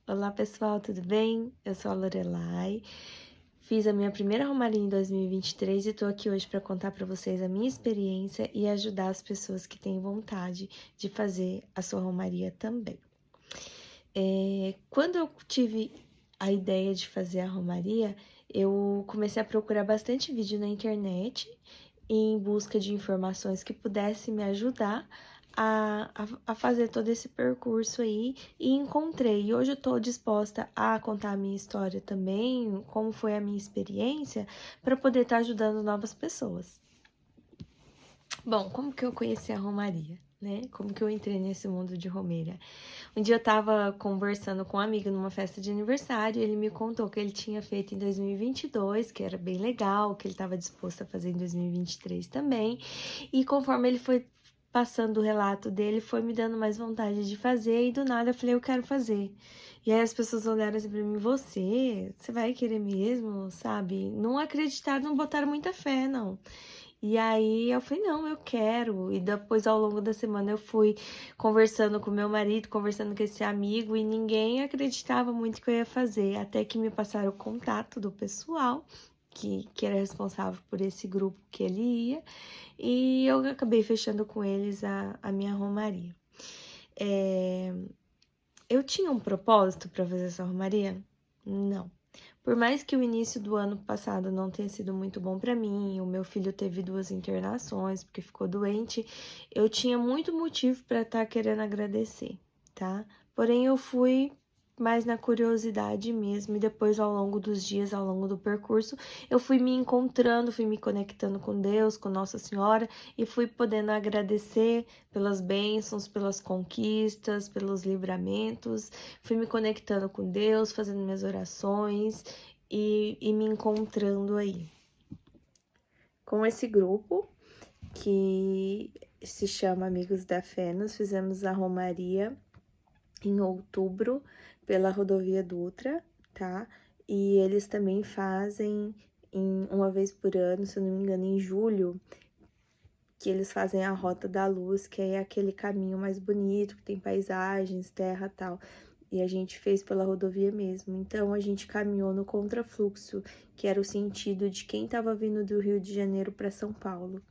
Olá pessoal, tudo bem? Eu sou a Lorelai, fiz a minha primeira romaria em 2023 e tô aqui hoje para contar para vocês a minha experiência e ajudar as pessoas que têm vontade de fazer a sua romaria também. Quando eu tive a ideia de fazer a romaria, eu comecei a procurar bastante vídeo na internet em busca de informações que pudessem me ajudar a fazer todo esse percurso aí e encontrei. E hoje eu tô disposta a contar a minha história também, como foi a minha experiência, para poder estar ajudando novas pessoas. Bom, como que eu conheci a Romaria, né? Como que eu entrei nesse mundo de romeira? Um dia eu tava conversando com um amigo numa festa de aniversário e ele me contou que ele tinha feito em 2022, que era bem legal, que ele estava disposto a fazer em 2023 também. E conforme ele foi passando o relato dele, foi me dando mais vontade de fazer e do nada eu falei, eu quero fazer. E aí as pessoas olharam assim pra mim, você vai querer mesmo, sabe? Não acreditaram, não botaram muita fé, não. E aí eu falei, não, eu quero. E depois, ao longo da semana, eu fui conversando com meu marido, conversando com esse amigo, e ninguém acreditava muito que eu ia fazer. Até que me passaram o contato do pessoal, que era responsável por esse grupo que ele ia, e eu acabei fechando com eles a minha romaria. Eu tinha um propósito para fazer essa romaria? Não. Por mais que o início do ano passado não tenha sido muito bom para mim, o meu filho teve 2 internações porque ficou doente, eu tinha muito motivo para estar querendo agradecer, tá? Porém, eu fui mais na curiosidade mesmo, e depois, ao longo dos dias, ao longo do percurso, eu fui me encontrando, fui me conectando com Deus, com Nossa Senhora, e fui podendo agradecer pelas bênçãos, pelas conquistas, pelos livramentos, fui me conectando com Deus, fazendo minhas orações e me encontrando aí. Com esse grupo, que se chama Amigos da Fé, nós fizemos a Romaria em outubro pela rodovia Dutra, tá? E eles também fazem uma vez por ano, se eu não me engano, em julho, que eles fazem a Rota da Luz, que é aquele caminho mais bonito, que tem paisagens, terra e tal. E a gente fez pela rodovia mesmo. Então, a gente caminhou no contrafluxo, que era o sentido de quem estava vindo do Rio de Janeiro para São Paulo.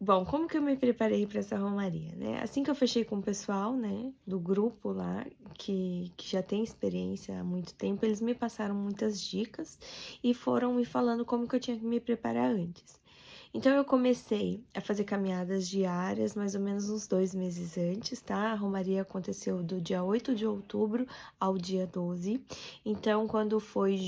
Bom, como que eu me preparei para essa romaria, né? Assim que eu fechei com o pessoal, né, do grupo lá, que já tem experiência há muito tempo, eles me passaram muitas dicas e foram me falando como que eu tinha que me preparar antes. Então, eu comecei a fazer caminhadas diárias, mais ou menos uns 2 meses antes, tá? A romaria aconteceu do dia 8 de outubro ao dia 12. Então, quando foi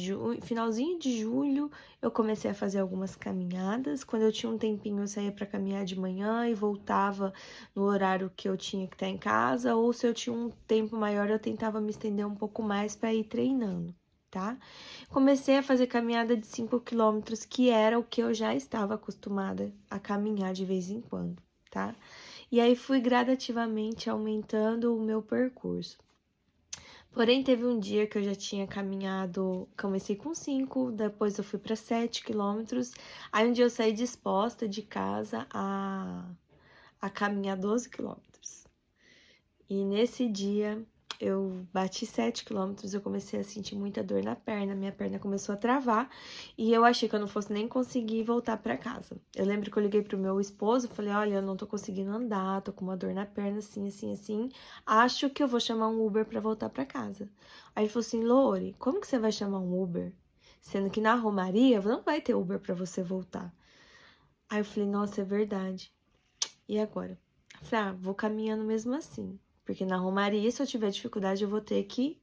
finalzinho de julho, eu comecei a fazer algumas caminhadas. Quando eu tinha um tempinho, eu saía para caminhar de manhã e voltava no horário que eu tinha que estar em casa, ou se eu tinha um tempo maior, eu tentava me estender um pouco mais para ir treinando, tá? Comecei a fazer caminhada de 5 quilômetros, que era o que eu já estava acostumada a caminhar de vez em quando, tá? E aí fui gradativamente aumentando o meu percurso. Porém, teve um dia que eu já tinha caminhado, comecei com 5, depois eu fui para 7 quilômetros. Aí um dia eu saí disposta de casa a caminhar 12 quilômetros. E nesse dia eu bati 7 quilômetros, eu comecei a sentir muita dor na perna, minha perna começou a travar e eu achei que eu não fosse nem conseguir voltar para casa. Eu lembro que eu liguei pro meu esposo, falei, olha, eu não tô conseguindo andar, tô com uma dor na perna, assim, assim, assim, acho que eu vou chamar um Uber para voltar para casa. Aí ele falou assim, Lore, como que você vai chamar um Uber? Sendo que na Romaria não vai ter Uber para você voltar. Aí eu falei, nossa, é verdade. E agora? Eu falei, vou caminhando mesmo assim. Porque na Romaria, se eu tiver dificuldade, eu vou ter que,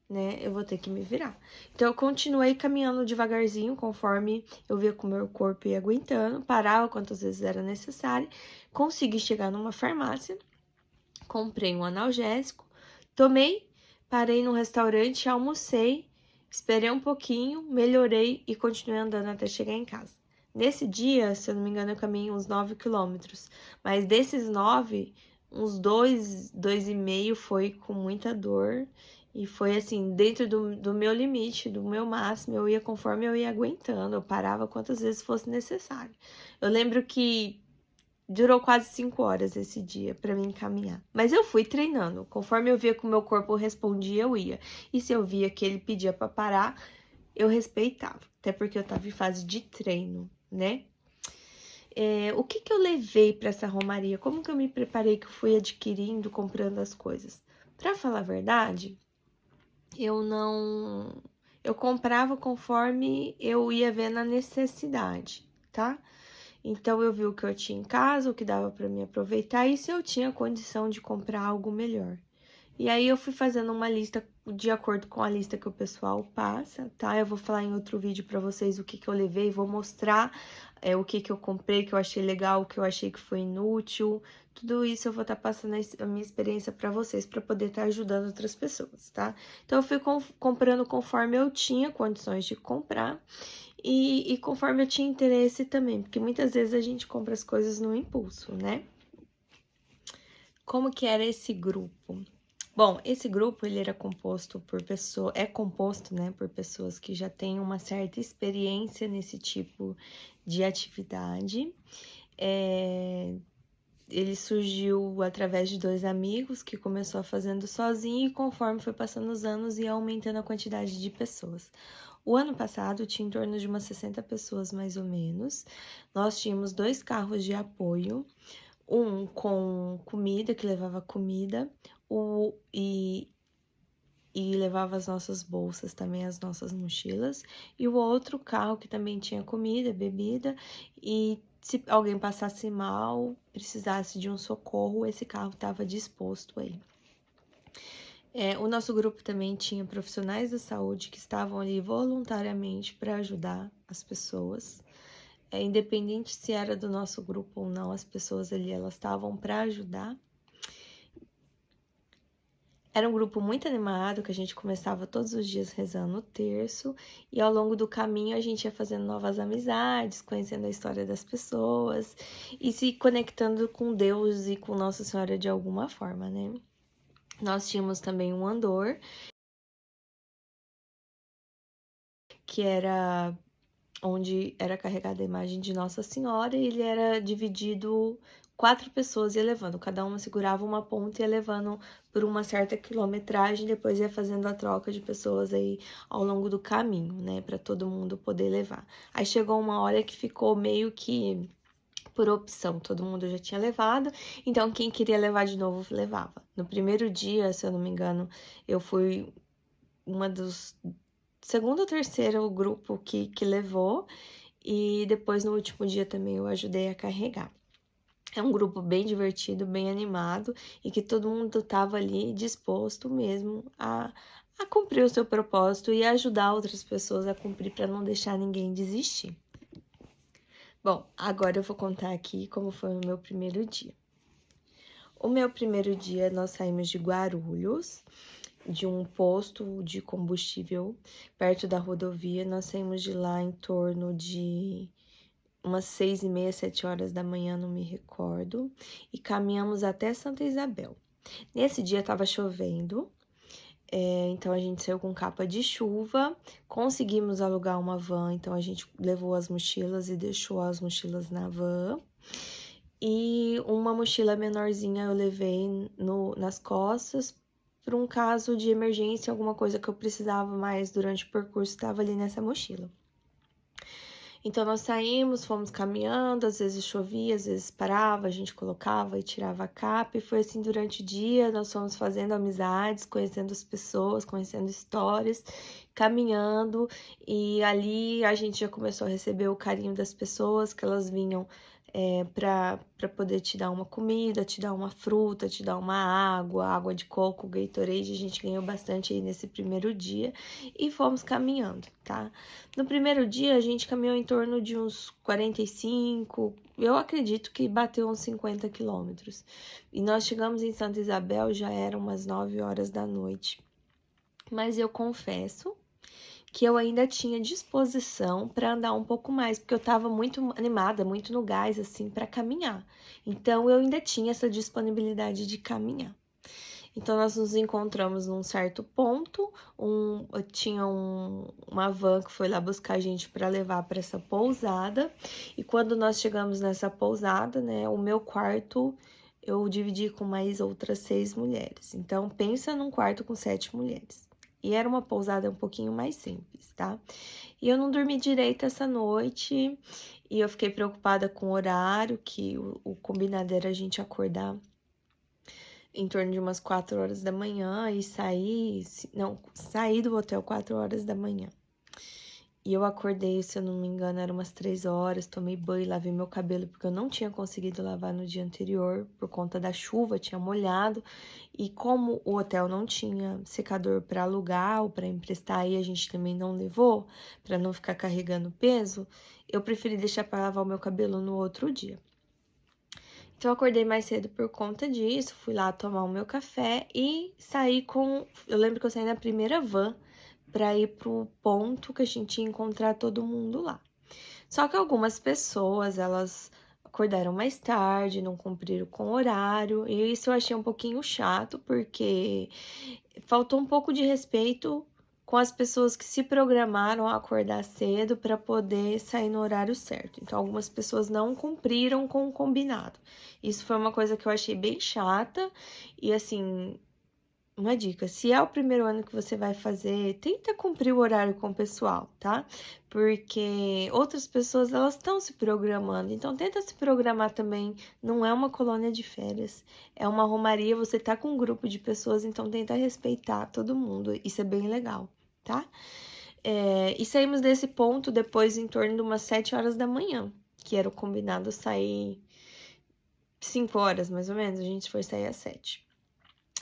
né, eu vou ter que me virar. Então, eu continuei caminhando devagarzinho, conforme eu via que o meu corpo ia aguentando, parava quantas vezes era necessário, consegui chegar numa farmácia, comprei um analgésico, tomei, parei num restaurante, almocei, esperei um pouquinho, melhorei e continuei andando até chegar em casa. Nesse dia, se eu não me engano, eu caminhei uns 9 quilômetros, mas desses 9, uns 2,5 foi com muita dor, e foi assim, dentro do meu limite, do meu máximo, eu ia conforme eu ia aguentando, eu parava quantas vezes fosse necessário. Eu lembro que Durou quase 5 horas esse dia para mim caminhar. Mas eu fui treinando. Conforme eu via que o meu corpo respondia, eu ia. E se eu via que ele pedia para parar, eu respeitava. Até porque eu tava em fase de treino, né? O que eu levei para essa romaria? Como que eu me preparei, que eu fui adquirindo, comprando as coisas? Para falar a verdade, eu comprava conforme eu ia vendo a necessidade, tá? Então eu vi o que eu tinha em casa, o que dava para me aproveitar e se eu tinha condição de comprar algo melhor. E aí eu fui fazendo uma lista de acordo com a lista que o pessoal passa, tá? Eu vou falar em outro vídeo para vocês o que eu levei, vou mostrar o que eu comprei, que eu achei legal, o que eu achei que foi inútil. Tudo isso eu vou estar passando a minha experiência para vocês, para poder estar ajudando outras pessoas, tá? Então eu fui comprando conforme eu tinha condições de comprar e conforme eu tinha interesse também, porque muitas vezes a gente compra as coisas no impulso, né? Como que era esse grupo? Bom, esse grupo ele era composto por pessoas, é composto, né, por pessoas que já têm uma certa experiência nesse tipo de atividade. Ele surgiu através de 2 amigos que começou fazendo sozinho e conforme foi passando os anos ia aumentando a quantidade de pessoas. O ano passado tinha em torno de umas 60 pessoas mais ou menos. Nós tínhamos 2 carros de apoio, um com comida, que levava comida, e levava as nossas bolsas, também as nossas mochilas, e o outro carro que também tinha comida, bebida, e se alguém passasse mal, precisasse de um socorro, esse carro estava disposto aí. O nosso grupo também tinha profissionais da saúde que estavam ali voluntariamente para ajudar as pessoas. Independente se era do nosso grupo ou não, as pessoas ali, elas estavam para ajudar. Era um grupo muito animado, que a gente começava todos os dias rezando o terço, e ao longo do caminho a gente ia fazendo novas amizades, conhecendo a história das pessoas, e se conectando com Deus e com Nossa Senhora de alguma forma, né? Nós tínhamos também um andor, que era onde era carregada a imagem de Nossa Senhora, e ele era dividido 4 pessoas ia levando, cada uma segurava uma ponta e ia levando por uma certa quilometragem, depois ia fazendo a troca de pessoas aí ao longo do caminho, né, para todo mundo poder levar. Aí chegou uma hora que ficou meio que por opção, todo mundo já tinha levado, então quem queria levar de novo levava. No primeiro dia, se eu não me engano, eu fui uma dos segundo ou terceiro grupo que levou, e depois no último dia também eu ajudei a carregar. É um grupo bem divertido, bem animado e que todo mundo estava ali disposto mesmo a cumprir o seu propósito e ajudar outras pessoas a cumprir para não deixar ninguém desistir. Bom, agora eu vou contar aqui como foi o meu primeiro dia. O meu primeiro dia nós saímos de Guarulhos, de um posto de combustível perto da rodovia. Nós saímos de lá em torno de umas 6h30, 7 horas da manhã, não me recordo, e caminhamos até Santa Isabel. Nesse dia estava chovendo, então a gente saiu com capa de chuva, conseguimos alugar uma van, então a gente levou as mochilas e deixou as mochilas na van. E uma mochila menorzinha eu levei nas costas, por um caso de emergência, alguma coisa que eu precisava mais durante o percurso, estava ali nessa mochila. Então, nós saímos, fomos caminhando, às vezes chovia, às vezes parava, a gente colocava e tirava a capa, e foi assim durante o dia, nós fomos fazendo amizades, conhecendo as pessoas, conhecendo histórias, caminhando, e ali a gente já começou a receber o carinho das pessoas, que elas vinham para poder te dar uma comida, te dar uma fruta, te dar uma água de coco, Gatorade, a gente ganhou bastante aí nesse primeiro dia, e fomos caminhando, tá? No primeiro dia, a gente caminhou em torno de uns 45, eu acredito que bateu uns 50 quilômetros. E nós chegamos em Santa Isabel, já eram umas 9 horas da noite. Mas eu confesso que eu ainda tinha disposição para andar um pouco mais, porque eu estava muito animada, muito no gás, assim, para caminhar. Então, eu ainda tinha essa disponibilidade de caminhar. Então, nós nos encontramos num certo ponto, tinha uma van que foi lá buscar a gente para levar para essa pousada, e quando nós chegamos nessa pousada, né, o meu quarto eu dividi com mais outras 6 mulheres. Então, pensa num quarto com 7 mulheres. E era uma pousada um pouquinho mais simples, tá? E eu não dormi direito essa noite, e eu fiquei preocupada com o horário, que o combinado era a gente acordar em torno de umas 4 horas da manhã e saí do hotel 4 horas da manhã. E eu acordei, se eu não me engano, eram umas 3 horas, tomei banho, lavei meu cabelo, porque eu não tinha conseguido lavar no dia anterior, por conta da chuva, tinha molhado. E como o hotel não tinha secador para alugar ou para emprestar, e a gente também não levou, para não ficar carregando peso, eu preferi deixar para lavar o meu cabelo no outro dia. Então, eu acordei mais cedo por conta disso, fui lá tomar o meu café e saí com... Eu lembro que eu saí na primeira van para ir pro ponto que a gente ia encontrar todo mundo lá. Só que algumas pessoas, elas acordaram mais tarde, não cumpriram com o horário, e isso eu achei um pouquinho chato, porque faltou um pouco de respeito com as pessoas que se programaram a acordar cedo para poder sair no horário certo. Então, algumas pessoas não cumpriram com o combinado. Isso foi uma coisa que eu achei bem chata, e assim, uma dica, se é o primeiro ano que você vai fazer, tenta cumprir o horário com o pessoal, tá? Porque outras pessoas, elas estão se programando, então tenta se programar também. Não é uma colônia de férias, é uma romaria, você tá com um grupo de pessoas, então tenta respeitar todo mundo, isso é bem legal, tá? E saímos desse ponto depois em torno de umas 7 horas da manhã, que era o combinado sair 5 horas, mais ou menos, a gente foi sair às 7.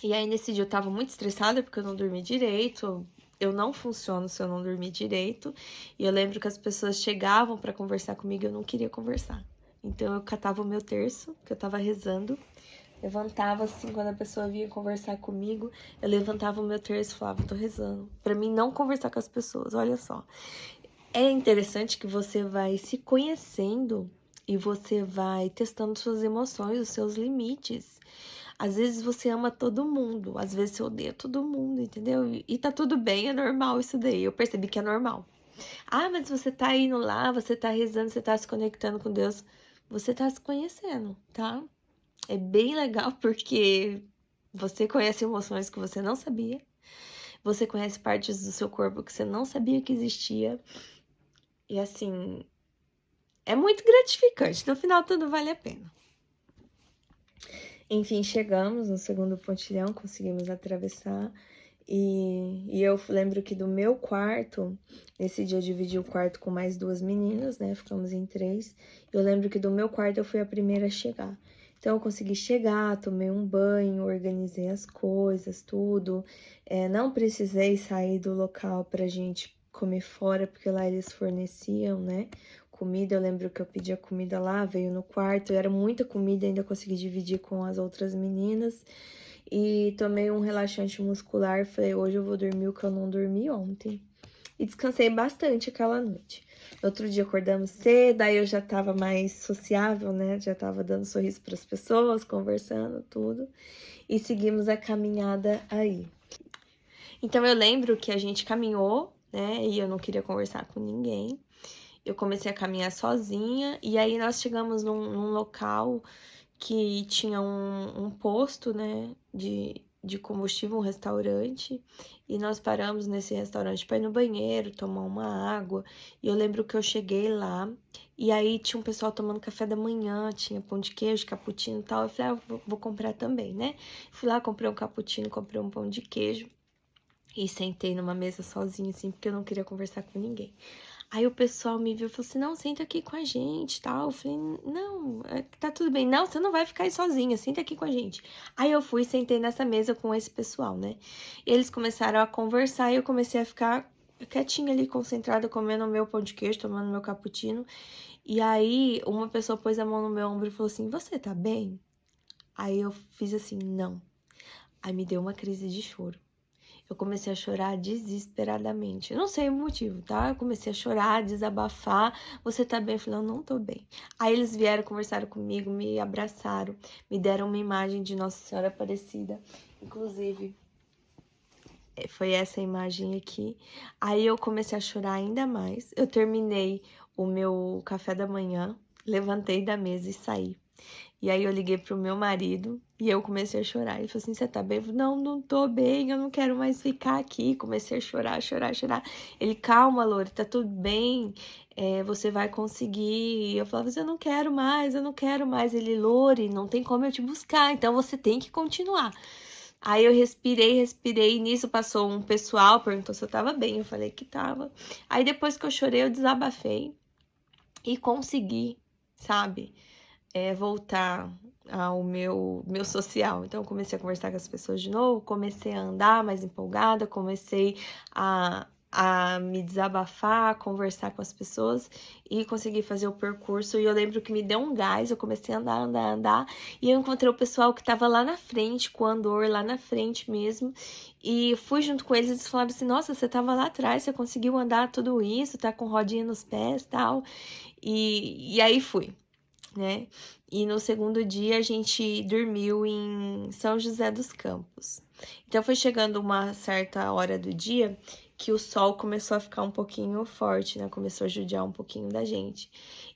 E aí, nesse dia, eu tava muito estressada porque eu não dormi direito. Eu não funciono se eu não dormir direito. E eu lembro que as pessoas chegavam para conversar comigo e eu não queria conversar. Então, eu catava o meu terço, que eu tava rezando. Levantava assim, quando a pessoa vinha conversar comigo, eu levantava o meu terço e falava, tô rezando. Pra mim, não conversar com as pessoas, olha só. É interessante que você vai se conhecendo e você vai testando suas emoções, os seus limites. Às vezes você ama todo mundo, às vezes você odeia todo mundo, entendeu? E tá tudo bem, é normal isso daí. Eu percebi que é normal. Ah, mas você tá indo lá, você tá rezando, você tá se conectando com Deus, você tá se conhecendo, tá? É bem legal porque você conhece emoções que você não sabia, você conhece partes do seu corpo que você não sabia que existia. E assim, é muito gratificante. No final, tudo vale a pena. Enfim, chegamos no segundo pontilhão, conseguimos atravessar. E eu lembro que do meu quarto, nesse dia eu dividi o quarto com mais 2 meninas, né? Ficamos em 3. Eu lembro que do meu quarto eu fui a primeira a chegar. Então, eu consegui chegar, tomei um banho, organizei as coisas, tudo. Não precisei sair do local pra gente comer fora, porque lá eles forneciam, né? Comida, eu lembro que eu pedi a comida lá, veio no quarto, era muita comida, ainda consegui dividir com as outras meninas. E tomei um relaxante muscular, falei, hoje eu vou dormir o que eu não dormi ontem. E descansei bastante aquela noite. No outro dia acordamos cedo, aí eu já tava mais sociável, né? Já tava dando sorriso para as pessoas, conversando, tudo. E seguimos a caminhada aí. Então eu lembro que a gente caminhou, né? E eu não queria conversar com ninguém. Eu comecei a caminhar sozinha, e aí nós chegamos num local que tinha um posto, né, de combustível, um restaurante, e nós paramos nesse restaurante para ir no banheiro, tomar uma água, e eu lembro que eu cheguei lá, e aí tinha um pessoal tomando café da manhã, tinha pão de queijo, cappuccino e tal, eu falei, vou comprar também, né? Fui lá, comprei um cappuccino, comprei um pão de queijo, e sentei numa mesa sozinha, assim, porque eu não queria conversar com ninguém. Aí o pessoal me viu e falou assim, não, senta aqui com a gente, tal. Eu falei, não, tá tudo bem. Não, você não vai ficar aí sozinha, senta aqui com a gente. Aí eu fui e sentei nessa mesa com esse pessoal, né? E eles começaram a conversar e eu comecei a ficar quietinha ali, concentrada, comendo o meu pão de queijo, tomando meu cappuccino. E aí uma pessoa pôs a mão no meu ombro e falou assim, você tá bem? Aí eu fiz assim, não. Aí me deu uma crise de choro. Eu comecei a chorar desesperadamente. Eu não sei o motivo, tá? Eu comecei a chorar, desabafar. Você tá bem? Eu falei, eu não tô bem. Aí eles vieram, conversaram comigo, me abraçaram, me deram uma imagem de Nossa Senhora Aparecida. Inclusive, foi essa imagem aqui. Aí eu comecei a chorar ainda mais. Eu terminei o meu café da manhã, levantei da mesa e saí. E aí eu liguei pro meu marido e eu comecei a chorar. Ele falou assim, você tá bem? Eu falei, não, não tô bem, eu não quero mais ficar aqui. Comecei a chorar, chorar, chorar. Ele, calma, Lore, tá tudo bem, você vai conseguir. Eu falava, eu não quero mais, eu não quero mais. Ele, Lore, não tem como eu te buscar, então você tem que continuar. Aí eu respirei, e nisso passou um pessoal, perguntou se eu tava bem, eu falei que tava. Aí depois que eu chorei, eu desabafei e consegui, sabe? Voltar ao meu social. Então, eu comecei a conversar com as pessoas de novo, comecei a andar mais empolgada, comecei a me desabafar, conversar com as pessoas e consegui fazer o percurso. E eu lembro que me deu um gás, eu comecei a andar, e eu encontrei o pessoal que estava lá na frente, com o andor lá na frente mesmo, e fui junto com eles, eles falaram assim, nossa, você estava lá atrás, você conseguiu andar tudo isso, tá com rodinha nos pés e tal, e aí fui, né? E no segundo dia a gente dormiu em São José dos Campos. Então foi chegando uma certa hora do dia que o sol começou a ficar um pouquinho forte, né? Começou a judiar um pouquinho da gente.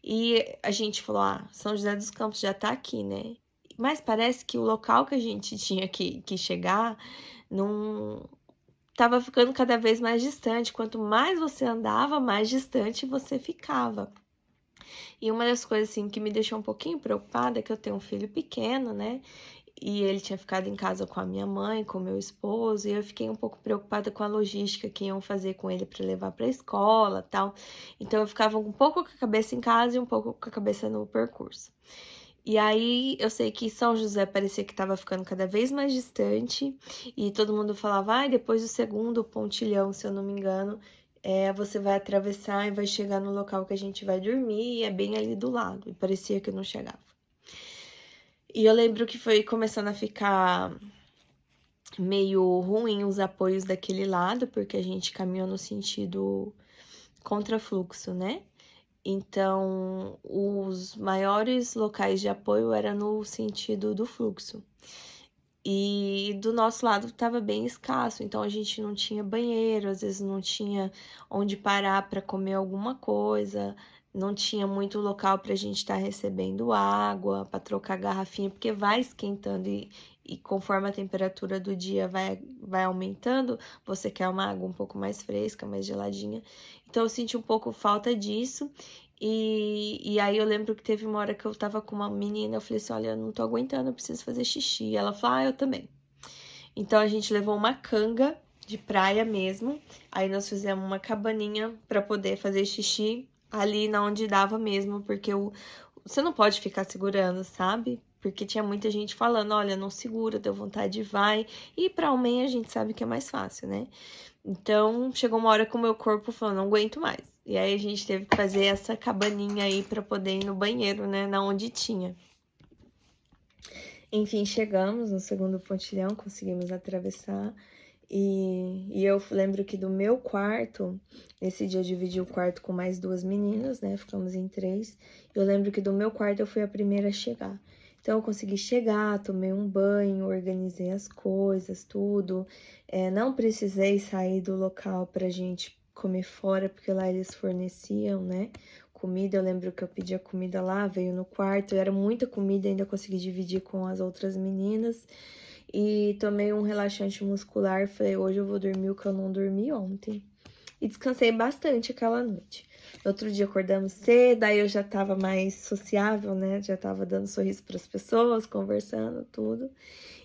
E a gente falou: ah, São José dos Campos já tá aqui, né? Mas parece que o local que a gente tinha que chegar não tava ficando cada vez mais distante. Quanto mais você andava, mais distante você ficava. E uma das coisas, assim, que me deixou um pouquinho preocupada é que eu tenho um filho pequeno, né? E ele tinha ficado em casa com a minha mãe, com o meu esposo, e eu fiquei um pouco preocupada com a logística que iam fazer com ele para levar para a escola, tal. Então eu ficava um pouco com a cabeça em casa e um pouco com a cabeça no percurso. E aí eu sei que São José parecia que estava ficando cada vez mais distante, e todo mundo falava, ah, depois do segundo pontilhão, se eu não me engano, você vai atravessar e vai chegar no local que a gente vai dormir, e é bem ali do lado. E parecia que eu não chegava. E eu lembro que foi começando a ficar meio ruim os apoios daquele lado, porque a gente caminhou no sentido contrafluxo, né? Então, os maiores locais de apoio eram no sentido do fluxo. E do nosso lado estava bem escasso, então a gente não tinha banheiro, às vezes não tinha onde parar para comer alguma coisa, não tinha muito local para a gente estar recebendo água, para trocar garrafinha, porque vai esquentando e conforme a temperatura do dia vai aumentando, você quer uma água um pouco mais fresca, mais geladinha. Então eu senti um pouco falta disso. E aí eu lembro que teve uma hora que eu tava com uma menina, eu falei assim, olha, eu não tô aguentando, eu preciso fazer xixi. E ela falou, ah, eu também. Então a gente levou uma canga de praia mesmo, aí nós fizemos uma cabaninha para poder fazer xixi ali na onde dava mesmo, porque você não pode ficar segurando, sabe? Porque tinha muita gente falando, olha, não segura, deu vontade, vai. E para homem a gente sabe que é mais fácil, né? Então, chegou uma hora que o meu corpo falou, não aguento mais. E aí a gente teve que fazer essa cabaninha aí para poder ir no banheiro, né, na onde tinha. Enfim, chegamos no segundo pontilhão, conseguimos atravessar. E eu lembro que do meu quarto, nesse dia eu dividi o quarto com mais duas meninas, né? Ficamos em 3. Eu lembro que do meu quarto eu fui a primeira a chegar. Então eu consegui chegar, tomei um banho, organizei as coisas, tudo. Não precisei sair do local pra gente comer fora, porque lá eles forneciam, né? Comida, eu lembro que eu pedi a comida lá, veio no quarto, era muita comida, ainda consegui dividir com as outras meninas. E tomei um relaxante muscular, falei, hoje eu vou dormir o que eu não dormi ontem. E descansei bastante aquela noite. No outro dia acordamos cedo, aí eu já tava mais sociável, né? Já tava dando sorriso para as pessoas, conversando, tudo.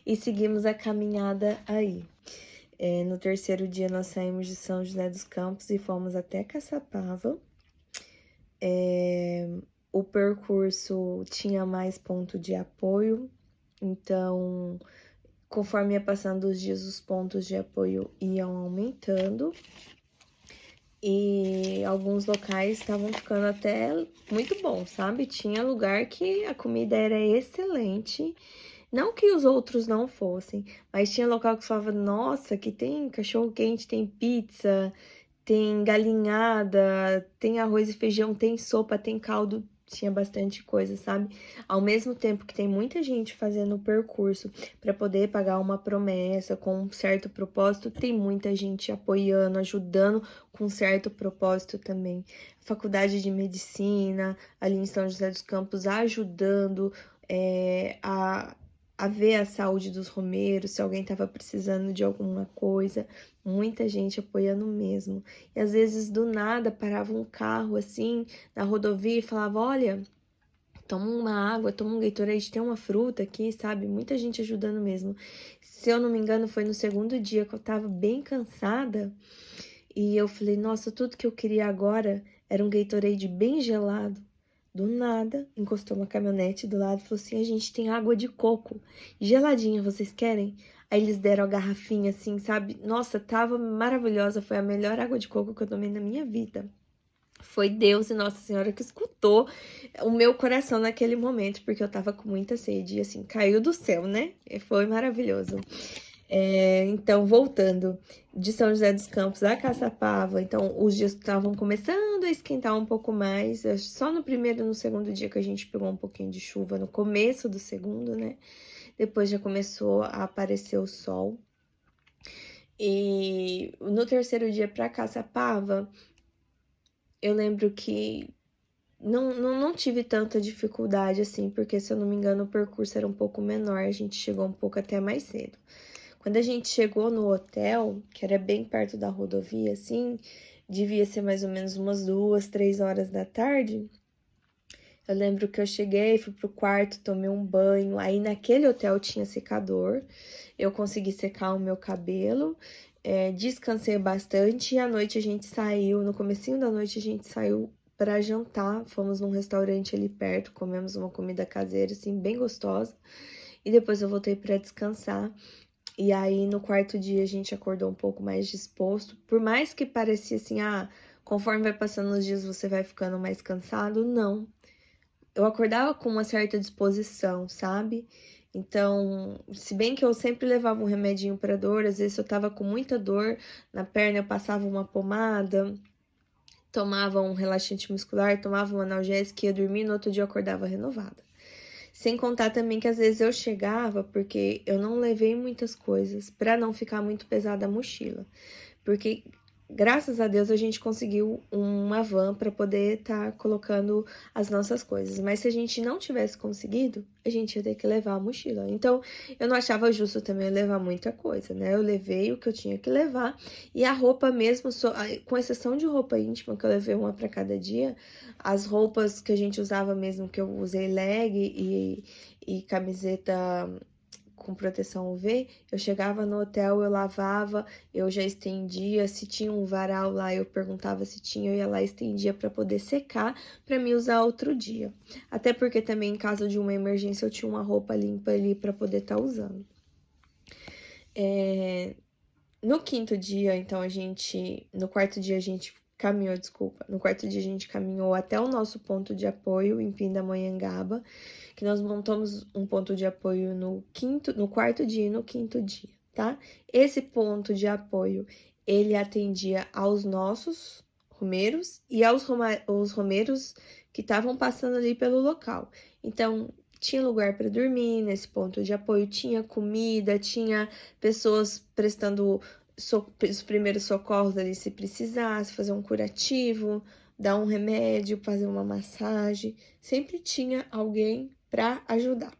E seguimos a caminhada aí. No terceiro dia nós saímos de São José dos Campos e fomos até Caçapava. O percurso tinha mais ponto de apoio, então conforme ia passando os dias, os pontos de apoio iam aumentando. E alguns locais estavam ficando até muito bom, sabe? Tinha lugar que a comida era excelente. Não que os outros não fossem, mas tinha local que falava, nossa, que tem cachorro-quente, tem pizza, tem galinhada, tem arroz e feijão, tem sopa, tem caldo. tinha bastante coisa, sabe? Ao mesmo tempo que tem muita gente fazendo o percurso para poder pagar uma promessa com um certo propósito, tem muita gente apoiando, ajudando com certo propósito também. Faculdade de Medicina, ali em São José dos Campos, ajudando a ver a saúde dos romeiros, se alguém estava precisando de alguma coisa, muita gente apoiando mesmo. E às vezes do nada parava um carro assim na rodovia e falava: olha, toma uma água, toma um Gatorade, tem uma fruta aqui, sabe? Muita gente ajudando mesmo. Se eu não me engano, foi no segundo dia que eu tava bem cansada e eu falei: nossa, tudo que eu queria agora era um Gatorade bem gelado. Do nada, encostou uma caminhonete do lado e falou assim: a gente tem água de coco, geladinha, vocês querem? Aí eles deram a garrafinha assim, sabe? Nossa, tava maravilhosa, foi a melhor água de coco que eu tomei na minha vida. Foi Deus e Nossa Senhora que escutou o meu coração naquele momento, porque eu tava com muita sede, e assim, caiu do céu, né? E foi maravilhoso. Então, voltando de São José dos Campos a Caçapava, então os dias estavam começando a esquentar um pouco mais, só no primeiro e no segundo dia que a gente pegou um pouquinho de chuva, no começo do segundo, né? Depois já começou a aparecer o sol. E no terceiro dia para Caçapava, eu lembro que não tive tanta dificuldade assim, porque se eu não me engano o percurso era um pouco menor, a gente chegou um pouco até mais cedo. Quando a gente chegou no hotel, que era bem perto da rodovia, assim, devia ser mais ou menos umas 2, 3 horas da tarde. Eu lembro que eu cheguei, fui pro quarto, tomei um banho. Aí naquele hotel tinha secador, eu consegui secar o meu cabelo, descansei bastante e à noite a gente saiu, no comecinho da noite a gente saiu para jantar. Fomos num restaurante ali perto, comemos uma comida caseira, assim, bem gostosa. E depois eu voltei para descansar. E aí, no quarto dia, a gente acordou um pouco mais disposto. Por mais que parecia assim, conforme vai passando os dias, você vai ficando mais cansado, não. Eu acordava com uma certa disposição, sabe? Então, se bem que eu sempre levava um remedinho para dor, às vezes eu tava com muita dor na perna, eu passava uma pomada, tomava um relaxante muscular, tomava um analgésico e ia dormir, no outro dia eu acordava renovada. Sem contar também que às vezes eu chegava, porque eu não levei muitas coisas, para não ficar muito pesada a mochila. Porque graças a Deus a gente conseguiu uma van para poder estar colocando as nossas coisas. Mas se a gente não tivesse conseguido, a gente ia ter que levar a mochila. Então eu não achava justo também levar muita coisa, né? Eu levei o que eu tinha que levar e a roupa mesmo, com exceção de roupa íntima, que eu levei uma para cada dia, as roupas que a gente usava mesmo, que eu usei leg e camiseta com proteção UV, eu chegava no hotel, eu lavava, eu já estendia, se tinha um varal lá, eu perguntava se tinha, eu ia lá e estendia para poder secar, para me usar outro dia. Até porque também em caso de uma emergência eu tinha uma roupa limpa ali para poder estar usando. No quinto dia, então no quarto dia a gente caminhou, desculpa, no quarto dia a gente caminhou até o nosso ponto de apoio em Pindamonhangaba, que nós montamos um ponto de apoio no quarto dia e no quinto dia, tá? Esse ponto de apoio, ele atendia aos nossos romeiros e os romeiros que estavam passando ali pelo local. Então, tinha lugar para dormir nesse ponto de apoio, tinha comida, tinha pessoas prestando os primeiros socorros ali se precisasse, fazer um curativo, dar um remédio, fazer uma massagem, sempre tinha alguém para ajudar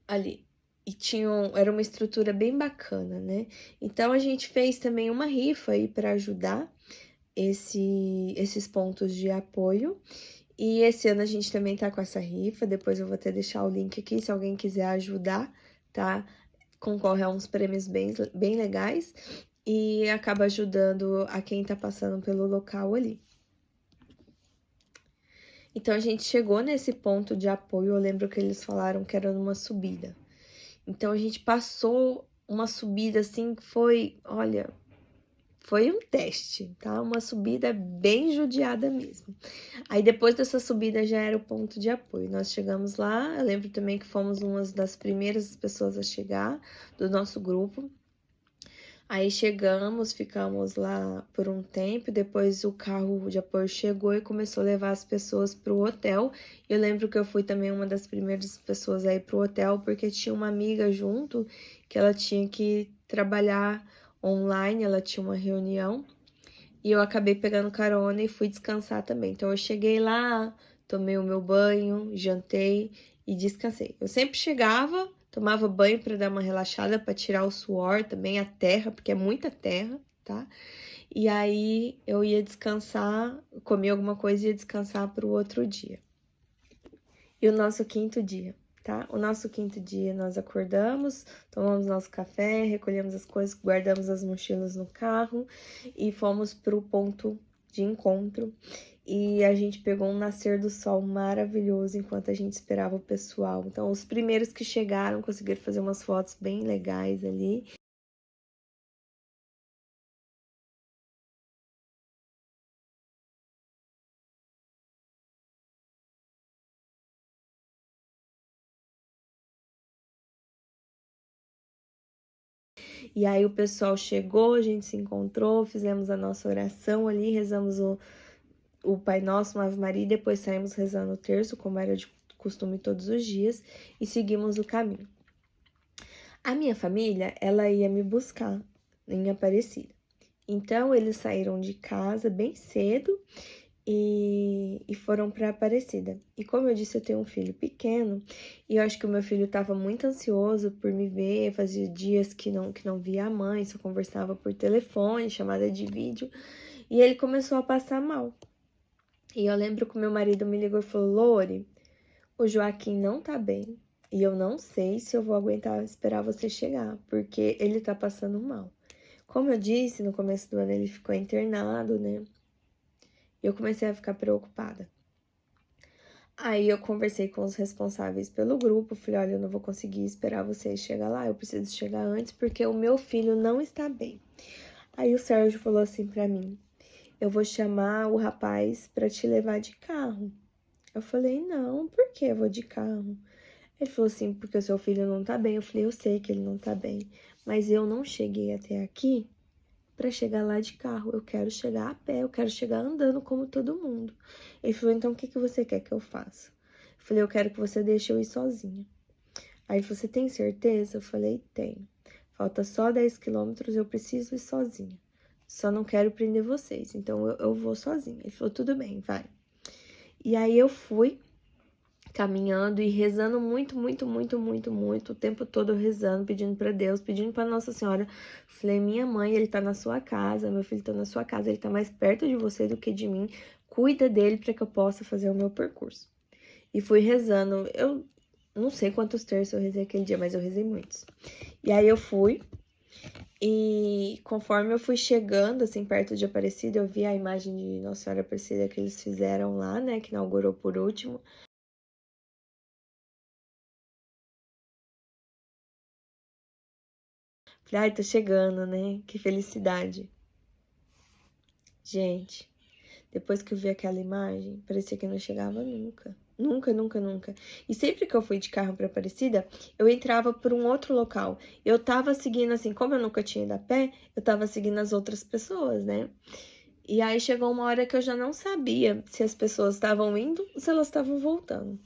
ali. E era uma estrutura bem bacana, né? Então a gente fez também uma rifa aí para ajudar esses pontos de apoio. E esse ano a gente também tá com essa rifa, depois eu vou até deixar o link aqui se alguém quiser ajudar, tá? Concorre a uns prêmios bem legais e acaba ajudando a quem tá passando pelo local ali. Então a gente chegou nesse ponto de apoio, eu lembro que eles falaram que era numa subida. Então a gente passou uma subida assim que foi, olha, foi um teste, tá? Uma subida bem judiada mesmo. Aí depois dessa subida já era o ponto de apoio. Nós chegamos lá, eu lembro também que fomos uma das primeiras pessoas a chegar do nosso grupo. Aí chegamos, ficamos lá por um tempo, depois o carro de apoio chegou e começou a levar as pessoas para o hotel. Eu lembro que eu fui também uma das primeiras pessoas a ir para o hotel, porque tinha uma amiga junto que ela tinha que trabalhar online, ela tinha uma reunião, e eu acabei pegando carona e fui descansar também. Então eu cheguei lá, tomei o meu banho, jantei e descansei. Eu sempre chegava, tomava banho para dar uma relaxada, para tirar o suor também, a terra, porque é muita terra, tá? E aí eu ia descansar, comia alguma coisa e ia descansar para o outro dia. E o nosso quinto dia, tá? O nosso quinto dia nós acordamos, tomamos nosso café, recolhemos as coisas, guardamos as mochilas no carro e fomos para o ponto de encontro. E a gente pegou um nascer do sol maravilhoso enquanto a gente esperava o pessoal. Então, os primeiros que chegaram conseguiram fazer umas fotos bem legais ali. E aí o pessoal chegou, a gente se encontrou, fizemos a nossa oração ali, rezamos o Pai Nosso, uma Ave Maria, e depois saímos rezando o terço, como era de costume todos os dias, e seguimos o caminho. A minha família, ela ia me buscar em Aparecida. Então, eles saíram de casa bem cedo e foram para Aparecida. E como eu disse, eu tenho um filho pequeno e eu acho que o meu filho estava muito ansioso por me ver. Fazia dias que não via a mãe, só conversava por telefone, chamada de vídeo, e ele começou a passar mal. E eu lembro que o meu marido me ligou e falou: Lore, o Joaquim não tá bem e eu não sei se eu vou aguentar esperar você chegar, porque ele tá passando mal. Como eu disse, no começo do ano ele ficou internado, né? E eu comecei a ficar preocupada. Aí eu conversei com os responsáveis pelo grupo, falei: olha, eu não vou conseguir esperar vocês chegar lá, eu preciso chegar antes porque o meu filho não está bem. Aí o Sérgio falou assim pra mim: eu vou chamar o rapaz pra te levar de carro. Eu falei: não, por que eu vou de carro? Ele falou assim: porque o seu filho não tá bem. Eu falei: eu sei que ele não tá bem, mas eu não cheguei até aqui para chegar lá de carro. Eu quero chegar a pé, eu quero chegar andando como todo mundo. Ele falou: então o que você quer que eu faça? Eu falei: eu quero que você deixe eu ir sozinha. Aí ele falou: você tem certeza? Eu falei: tenho. Falta só 10 quilômetros, eu preciso ir sozinha. Só não quero prender vocês, então eu vou sozinha. Ele falou: tudo bem, vai. E aí eu fui caminhando e rezando muito, muito, muito, muito, muito, o tempo todo rezando, pedindo para Deus, pedindo para Nossa Senhora. Falei: minha mãe, ele tá na sua casa, meu filho tá na sua casa, ele tá mais perto de você do que de mim. Cuida dele para que eu possa fazer o meu percurso. E fui rezando. Eu não sei quantos terços eu rezei aquele dia, mas eu rezei muitos. E aí eu fui. E conforme eu fui chegando, assim, perto de Aparecida, eu vi a imagem de Nossa Senhora Aparecida que eles fizeram lá, né, que inaugurou por último. Falei: ai, tô chegando, né? Que felicidade. Gente, depois que eu vi aquela imagem, parecia que não chegava nunca. Nunca, nunca, nunca. E sempre que eu fui de carro pra Aparecida, eu entrava por um outro local. Eu tava seguindo, assim, como eu nunca tinha ido a pé, eu tava seguindo as outras pessoas, né? E aí chegou uma hora que eu já não sabia se as pessoas estavam indo ou se elas estavam voltando.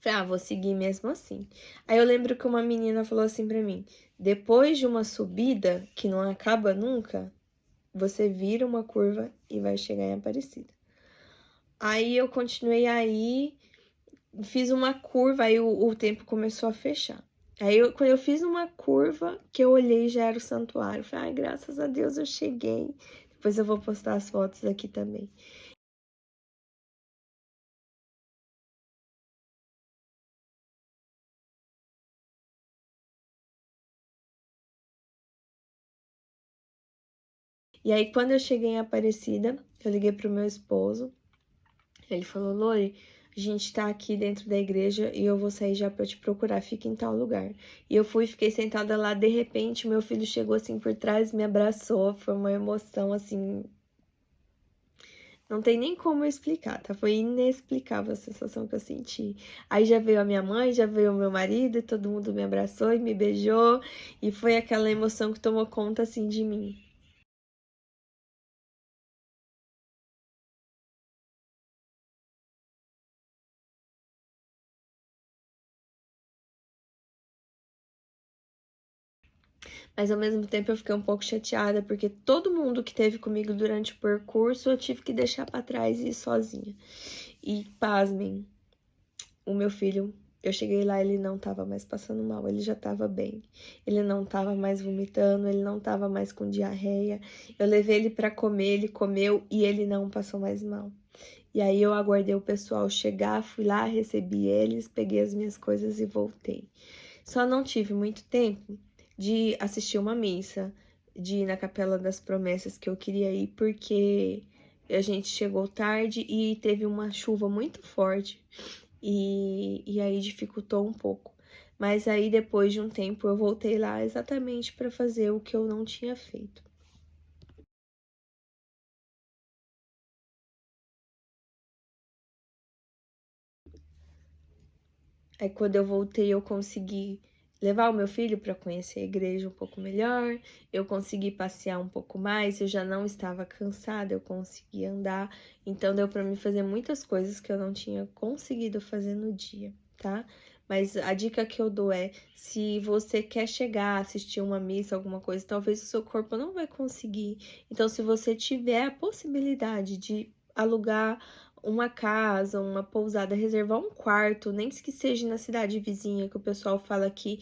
Falei: ah, vou seguir mesmo assim. Aí eu lembro que uma menina falou assim pra mim: depois de uma subida que não acaba nunca, você vira uma curva e vai chegar em Aparecida. Aí eu continuei aí, fiz uma curva, aí o tempo começou a fechar. Aí quando eu fiz uma curva, que eu olhei, já era o santuário. Falei: ai, graças a Deus eu cheguei. Depois eu vou postar as fotos aqui também. E aí quando eu cheguei em Aparecida, eu liguei pro meu esposo. Ele falou: Lori, a gente tá aqui dentro da igreja e eu vou sair já pra te procurar, fica em tal lugar. E eu fui, fiquei sentada lá, de repente meu filho chegou assim por trás, me abraçou, foi uma emoção assim Não tem nem como eu explicar, tá? Foi inexplicável a sensação que eu senti. Aí já veio a minha mãe, já veio o meu marido, e todo mundo me abraçou e me beijou, e foi aquela emoção que tomou conta, assim, de mim. Mas ao mesmo tempo eu fiquei um pouco chateada, porque todo mundo que teve comigo durante o percurso eu tive que deixar pra trás e ir sozinha. E pasmem, o meu filho, eu cheguei lá, ele não tava mais passando mal, ele já tava bem. Ele não tava mais vomitando, ele não tava mais com diarreia. Eu levei ele pra comer, ele comeu e ele não passou mais mal. E aí eu aguardei o pessoal chegar, fui lá, recebi eles, peguei as minhas coisas e voltei. Só não tive muito tempo de assistir uma missa, de ir na Capela das Promessas que eu queria ir, porque a gente chegou tarde e teve uma chuva muito forte e aí dificultou um pouco. Mas aí depois de um tempo eu voltei lá exatamente para fazer o que eu não tinha feito. Aí quando eu voltei, eu consegui levar o meu filho para conhecer a igreja um pouco melhor, eu consegui passear um pouco mais, eu já não estava cansada, eu consegui andar, então deu para mim fazer muitas coisas que eu não tinha conseguido fazer no dia, tá? Mas a dica que eu dou é, se você quer chegar, assistir uma missa, alguma coisa, talvez o seu corpo não vai conseguir. Então, se você tiver a possibilidade de alugar uma casa, uma pousada, reservar um quarto, nem que seja na cidade vizinha, que o pessoal fala que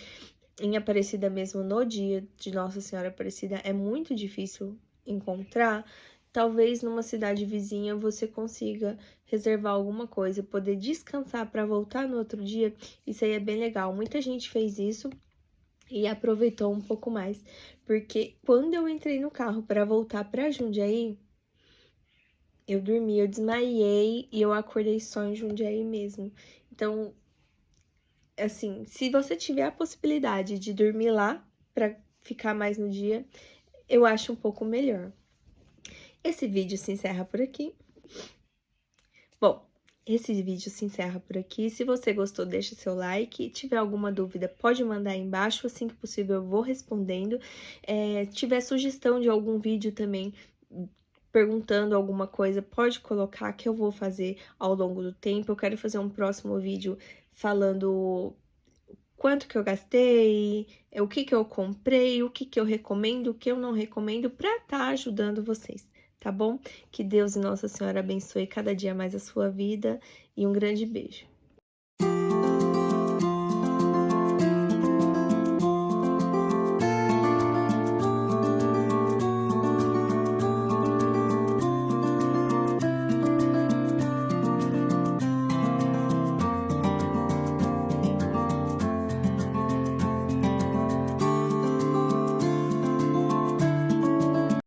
em Aparecida mesmo, no dia de Nossa Senhora Aparecida, é muito difícil encontrar. Talvez numa cidade vizinha você consiga reservar alguma coisa, poder descansar para voltar no outro dia. Isso aí é bem legal. Muita gente fez isso e aproveitou um pouco mais, porque quando eu entrei no carro para voltar para Jundiaí, eu dormi, eu desmaiei e eu acordei só em Jundiaí mesmo. Então, assim, se você tiver a possibilidade de dormir lá pra ficar mais no dia, eu acho um pouco melhor. Esse vídeo se encerra por aqui. Bom, esse vídeo se encerra por aqui. Se você gostou, deixa seu like. Se tiver alguma dúvida, pode mandar aí embaixo. Assim que possível, eu vou respondendo. Tiver sugestão de algum vídeo também, perguntando alguma coisa, pode colocar que eu vou fazer ao longo do tempo. Eu quero fazer um próximo vídeo falando quanto que eu gastei, o que que eu comprei, o que que eu recomendo, o que eu não recomendo, para estar ajudando vocês, tá bom? Que Deus e Nossa Senhora abençoe cada dia mais a sua vida e um grande beijo.